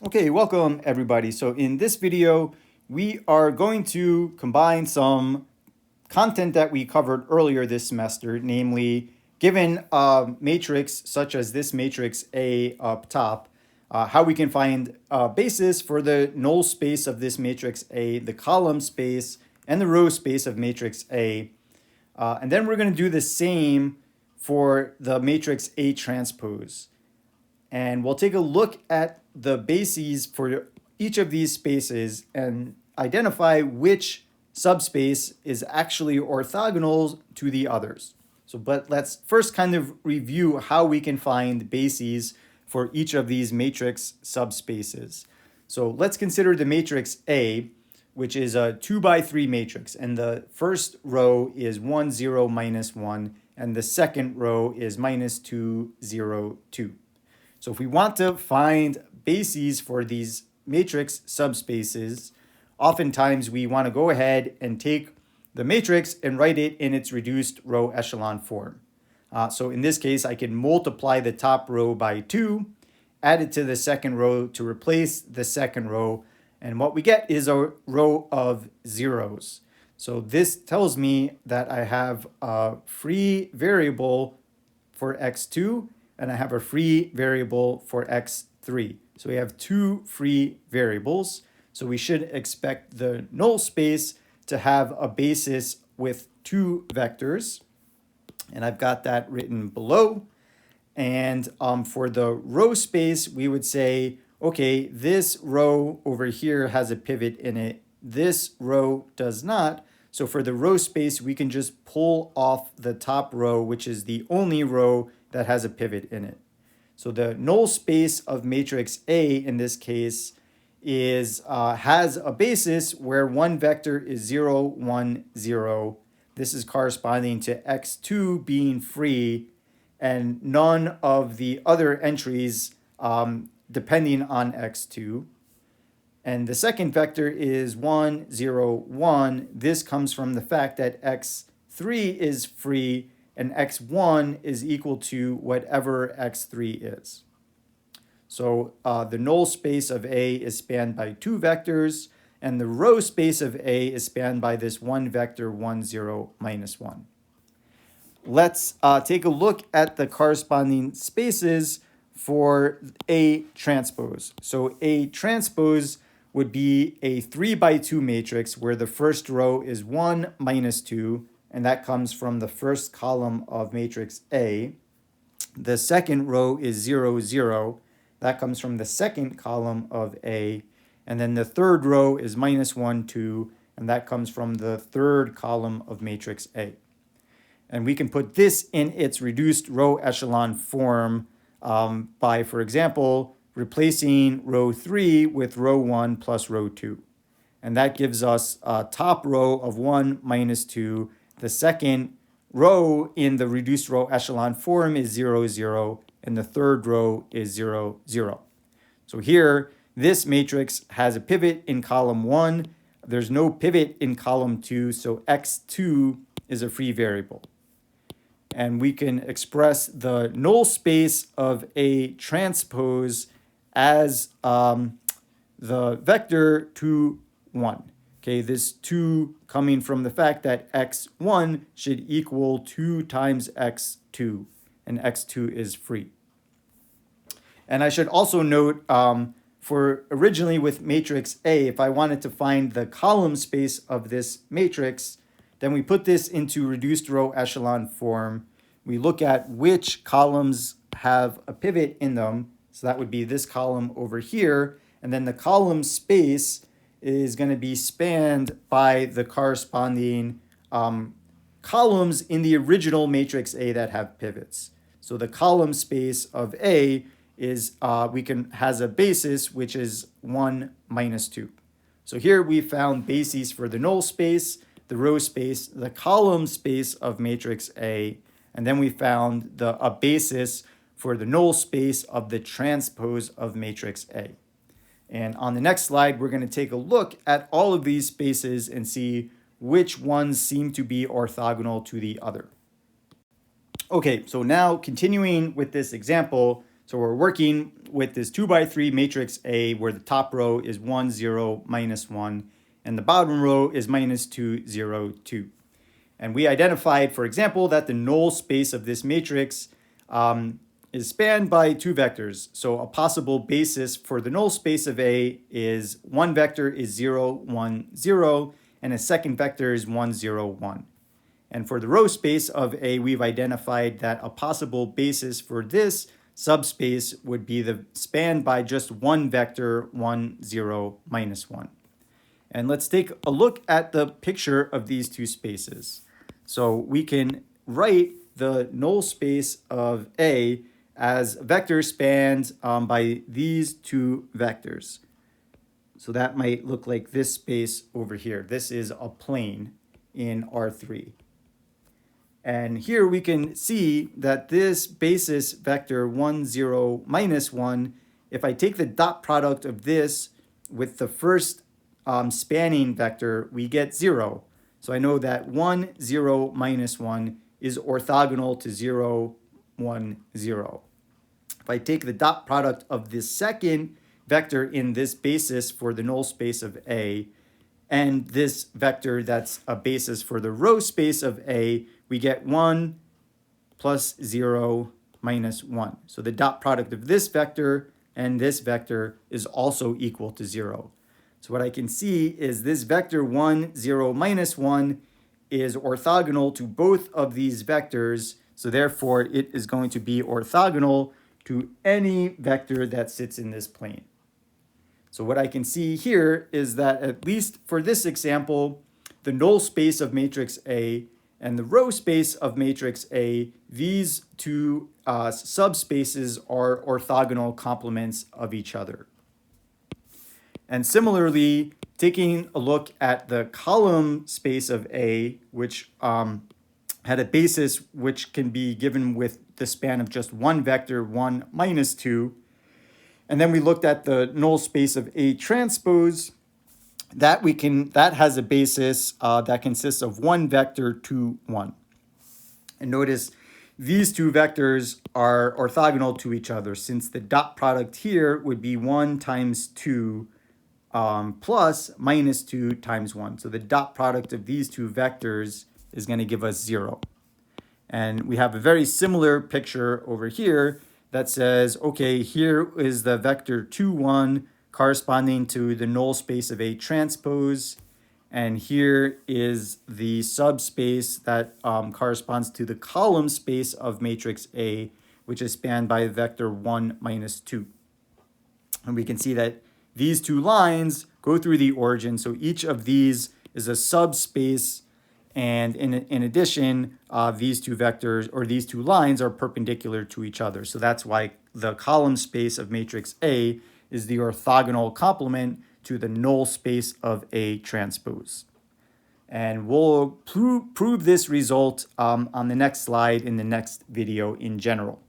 Okay, welcome everybody. So in this video, we are going to combine some content that we covered earlier this semester, namely, given a matrix such as this matrix A up top, how we can find a basis for the null space of this matrix A, the column space, and the row space of matrix A. And then we're going to do the same for the matrix A transpose. And we'll take a look at the bases for each of these spaces and identify which subspace is actually orthogonal to the others. But let's first kind of review how we can find bases for each of these matrix subspaces. So let's consider the matrix A, which is a 2 by 3 matrix. And the first row is 1, 0, minus 1. And the second row is minus 2, 0, 2. So if we want to find bases for these matrix subspaces, oftentimes we want to go ahead and take the matrix and write it in its reduced row echelon form. So in this case, I can multiply the top row by 2, add it to the second row to replace the second row, and what we get is a row of zeros. So this tells me that I have a free variable for x2 and I have a free variable for x3. So we have two free variables. So we should expect the null space to have a basis with two vectors. And I've got that written below. And for the row space, we would say, okay, this row over here has a pivot in it. This row does not. So for the row space, we can just pull off the top row, which is the only row that has a pivot in it. So the null space of matrix A in this case is has a basis where one vector is 0, 1, 0. This is corresponding to x2 being free and none of the other entries depending on x2. And the second vector is 1, 0, 1. This comes from the fact that x3 is free and x1 is equal to whatever x3 is. So the null space of A is spanned by two vectors, and the row space of A is spanned by this one vector, 1, 0, minus 1. Let's take a look at the corresponding spaces for A transpose. So A transpose would be a 3 by 2 matrix where the first row is 1, minus 2, and that comes from the first column of matrix A. The second row is 0, 0. That comes from the second column of A. And then the third row is minus 1, 2, and that comes from the third column of matrix A. And we can put this in its reduced row echelon form by, for example, replacing row 3 with row 1 plus row 2. And that gives us a top row of 1 minus 2. The second row in the reduced row echelon form is 0, 0, and the third row is 0, 0. So here, this matrix has a pivot in column 1. There's no pivot in column 2, so x2 is a free variable. And we can express the null space of A transpose as the vector 2, 1. Okay, this 2 coming from the fact that x1 should equal 2 times x2, and x2 is free. And I should also note, for originally with matrix A, if I wanted to find the column space of this matrix, then we put this into reduced row echelon form. We look at which columns have a pivot in them. So that would be this column over here. And then the column space is going to be spanned by the corresponding columns in the original matrix A that have pivots. So the column space of A is has a basis which is 1 minus 2. So here we found bases for the null space, the row space, the column space of matrix A, and then we found a basis for the null space of the transpose of matrix A. And on the next slide, we're going to take a look at all of these spaces and see which ones seem to be orthogonal to the other. Okay, so now continuing with this example, so we're working with this 2 by 3 matrix A where the top row is 1, 0, minus 1, and the bottom row is minus 2, 0, 2. And we identified, for example, that the null space of this matrix is spanned by two vectors. So a possible basis for the null space of A is one vector is 0, 1, 0, and a second vector is 1, 0, 1. And for the row space of A, we've identified that a possible basis for this subspace would be the spanned by just one vector, 1, 0, minus 1. And let's take a look at the picture of these two spaces. So we can write the null space of A as a vector spanned by these two vectors. So that might look like this space over here. This is a plane in R3. And here we can see that this basis vector 1, 0, minus 1, if I take the dot product of this with the first spanning vector, we get 0. So I know that 1, 0, minus 1 is orthogonal to 0, 1, 0. If I take the dot product of this second vector in this basis for the null space of A and this vector that's a basis for the row space of A, we get 1 plus 0 minus 1. So the dot product of this vector and this vector is also equal to 0. So what I can see is this vector 1, 0, minus 1 is orthogonal to both of these vectors. So therefore, it is going to be orthogonal to any vector that sits in this plane. So what I can see here is that at least for this example, the null space of matrix A and the row space of matrix A, these two subspaces are orthogonal complements of each other. And similarly, taking a look at the column space of A, which had a basis which can be given with the span of just one vector, 1, minus 2. And then we looked at the null space of A transpose. That has a basis that consists of one vector, 2, 1. And notice these two vectors are orthogonal to each other, since the dot product here would be 1 times 2 plus minus 2 times 1. So the dot product of these two vectors is going to give us 0. And we have a very similar picture over here that says, okay, here is the vector 2, 1 corresponding to the null space of A transpose. And here is the subspace that corresponds to the column space of matrix A, which is spanned by vector 1, minus 2. And we can see that these two lines go through the origin. So each of these is a subspace. And in addition, these two vectors or these two lines are perpendicular to each other. So that's why the column space of matrix A is the orthogonal complement to the null space of A transpose. And we'll prove this result on the next slide in the next video in general.